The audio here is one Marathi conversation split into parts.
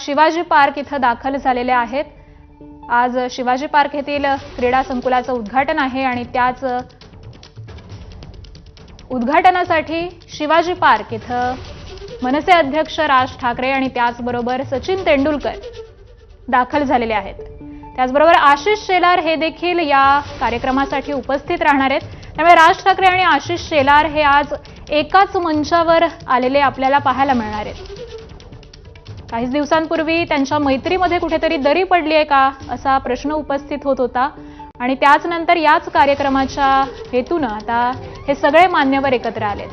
शिवाजी पार्क इथं दाखल झालेले आहेत। आज शिवाजी पार्क येथील क्रीडा संकुलाचं उद्घाटन आहे आणि त्याच उद्घाटनासाठी शिवाजी पार्क इथं मनसे अध्यक्ष राज ठाकरे आणि त्याचबरोबर सचिन तेंडुलकर दाखल झालेले आहेत। त्याचबरोबर आशिष शेलार हे देखील या कार्यक्रमासाठी उपस्थित राहणार आहेत। त्यामुळे राज ठाकरे आणि आशिष शेलार हे आज एकाच मंचावर आलेले आपल्याला पाहायला मिळणार आहेत। काहीच दिवसांपूर्वी त्यांच्या मैत्रीमध्ये कुठेतरी दरी पडली आहे का असा प्रश्न उपस्थित होत होता आणि त्याच नंतर याच कार्यक्रमाच्या हेतूने आता हे सगळे मान्यवर एकत्र आलेत।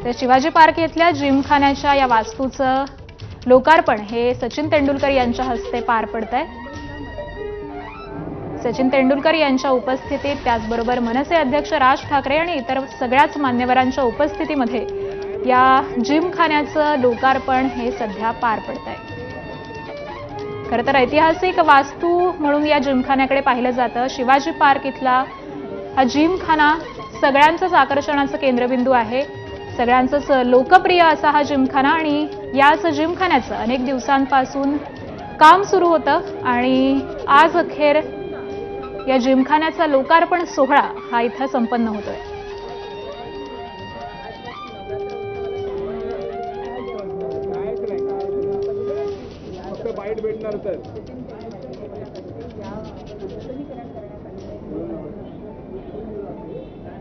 तर शिवाजी पार्क येथल्या जिमखान्याच्या या वास्तूचं लोकार्पण हे सचिन तेंडुलकर यांच्या हस्ते पार पडतंय। सचिन तेंडुलकर यांच्या उपस्थितीत त्याचबरोबर मनसे अध्यक्ष राज ठाकरे आणि इतर सगळ्याच मान्यवरांच्या उपस्थितीमध्ये या जिमखान्याचं लोकार्पण हे सध्या पार पडतंय। खरं तर ऐतिहासिक वास्तू म्हणून या जिमखान्याकडे पाहिलं जातं। शिवाजी पार्क इथला हा जिमखाना सगळ्यांचंच आकर्षणाचं केंद्रबिंदू आहे। सगळ्यांचंच लोकप्रिय असा हा जिमखाना आणि याच जिमखान्याचं अनेक दिवसांपासून काम सुरू होतं आणि आज अखेर या जिमखान्याचा लोकार्पण सोहळा हा इथं संपन्न होतोय।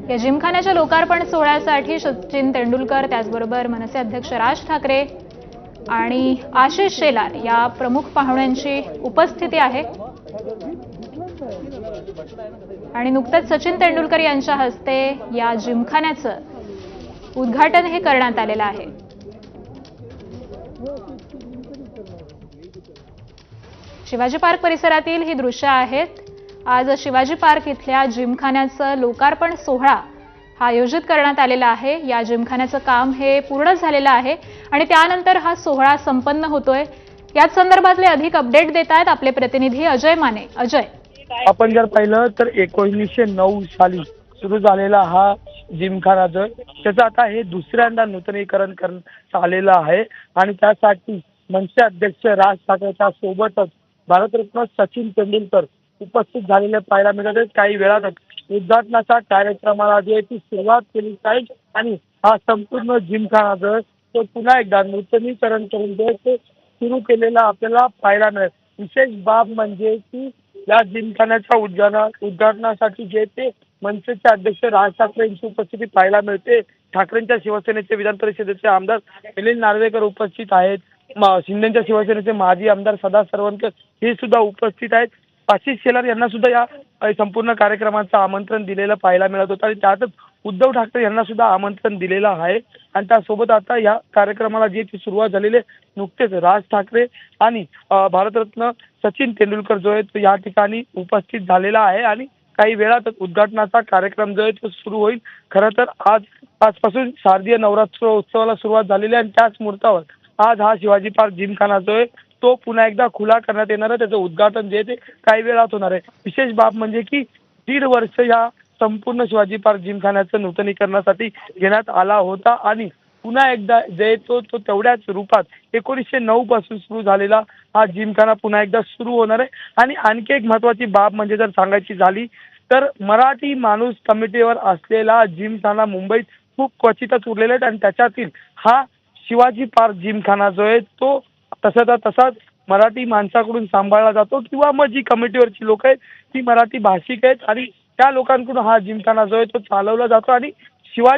या जिमखान्याच्या लोकार्पण सोहळ्यासाठी सचिन तेंडुलकर त्याचबरोबर मनसे अध्यक्ष राज ठाकरे आणि आशिष शेलार या प्रमुख पाहुण्यांची उपस्थिती आहे आणि नुकतंच सचिन तेंडुलकर यांच्या हस्ते या जिमखान्याचं उद्घाटन हे करण्यात आलेलं आहे। शिवाजी पार्क परिसरातील ही दृश्य आहेत। आज शिवाजी पार्क इथल्या जिमखान्याचं लोकार्पण सोहळा हा आयोजित करण्यात आलेला आहे। या जिमखान्याचं काम हे पूर्ण झालेलं आहे आणि त्यानंतर हा सोहळा संपन्न होतोय। याच संदर्भातले अधिक अपडेट देत आहेत आपले प्रतिनिधी अजय माने। अजय, आपण जर पाहिलं तर 1909 साली सुरू झालेला हा जिमखाना जो त्याचं आता हे दुसऱ्यांदा नूतनीकरण करण्यात आलेलं आहे आणि त्यासाठी मनसे अध्यक्ष राज ठाकरेच्या सोबतच भारतरत्न सचिन तेंडुलकर उपस्थित झालेले पाहायला मिळतात। काही वेळात उद्घाटनाच्या कार्यक्रमाला जे ती सुरुवात केली जाईल आणि हा संपूर्ण जिमखाना जो तो पुन्हा एकदा नूतनीकरण करून ते सुरू केलेला आपल्याला पाहायला मिळेल। विशेष बाब म्हणजे की या जिमखान्याच्या उद्घाटनासाठी जे ते मनसेचे अध्यक्ष राज ठाकरे यांची उपस्थिती पाहायला मिळते। ठाकरेंच्या शिवसेनेचे विधान परिषदेचे आमदार मिलिंद नार्वेकर उपस्थित आहेत। शिंदेच्या शिवसेनेचे माजी आमदार सदा सरवणकर हे सुद्धा उपस्थित आहेत। आशिष शेलार यांना सुद्धा या संपूर्ण कार्यक्रमाचं आमंत्रण दिलेलं पाहायला मिळत होतं आणि त्यातच उद्धव ठाकरे यांना सुद्धा आमंत्रण दिलेलं आहे आणि त्यासोबत आता या कार्यक्रमाला जी सुरुवात झालेली नुकतेच राज ठाकरे आणि भारतरत्न सचिन तेंडुलकर जो आहे तो या ठिकाणी उपस्थित झालेला आहे आणि काही वेळातच उद्घाटनाचा कार्यक्रम जो आहे तो सुरू होईल। खरं तर आजपासून शारदीय नवरात्र उत्सवाला सुरुवात झालेली आहे आणि त्याच मुहूर्तावर आज हा शिवाजी पार्क जिमखाना जो आहे तो पुन्हा एकदा खुला करण्यात येणार आहे। त्याचं उद्घाटन जे ते काही वेळात होणार आहे। विशेष बाब म्हणजे की 1.5 वर्ष या संपूर्ण शिवाजी पार्क जिमखान्याचं नूतनीकरणासाठी घेण्यात आला होता आणि पुन्हा एकदा जे तो तेवढ्याच रूपात 1909 पासून सुरू झालेला हा जिमखाना पुन्हा एकदा सुरू होणार आहे। आणि आणखी एक महत्त्वाची बाब म्हणजे जर सांगायची झाली तर मराठी माणूस कमिटीवर असलेला जिमखाना मुंबईत खूप क्वचितच उरलेला आहे आणि त्याच्यातील हा शिवाजी पार्क जिमखाना जो आहे तो तसाचा तसाच मराठी माणसाकडून सांभाळला जातो किंवा मग जी कमिटीवरची लोक आहेत ती मराठी भाषिक आहेत आणि त्या लोकांकडून हा जिमखाना जो आहे तो चालवला जातो आणि शिवाजी